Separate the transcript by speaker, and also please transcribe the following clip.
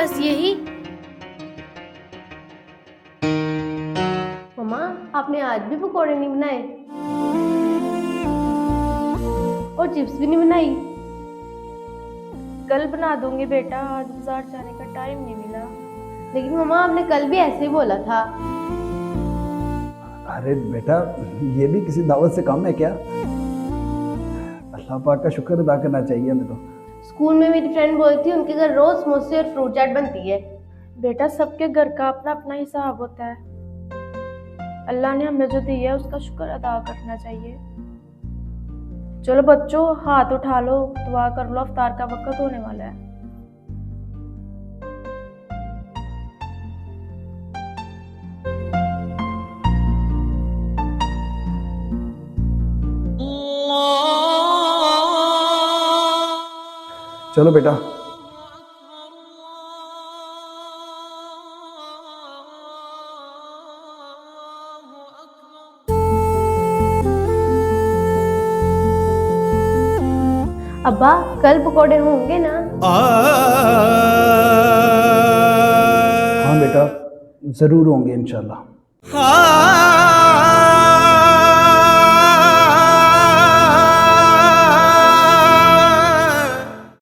Speaker 1: बस यही।
Speaker 2: मम्मा, आपने आज भी पकौड़े नहीं बनाए और चिप्स भी नहीं बनाई?
Speaker 3: कल बना दूंगी बेटा, आज बाजार जाने का टाइम नहीं मिला।
Speaker 2: लेकिन मम्मा, आपने कल भी ऐसे ही बोला था।
Speaker 4: अरे बेटा, ये भी किसी दावत से कम है क्या? अल्लाह पाक का शुक्र अदा करना चाहिए हमें तो।
Speaker 2: स्कूल में मेरी फ्रेंड बोलती है उनके घर रोज समोसे और फ्रूट चाट बनती है।
Speaker 3: बेटा सबके घर का अपना अपना हिसाब होता है। अल्लाह ने हमें जो दिया है उसका शुक्र अदा करना चाहिए। चलो बच्चों, हाथ उठा लो, दुआ कर लो, अफ्तार का वक्त होने वाला है।
Speaker 4: चलो बेटा।
Speaker 2: अब्बा, कल पकौड़े होंगे ना?
Speaker 4: हाँ बेटा, जरूर होंगे इंशाल्लाह।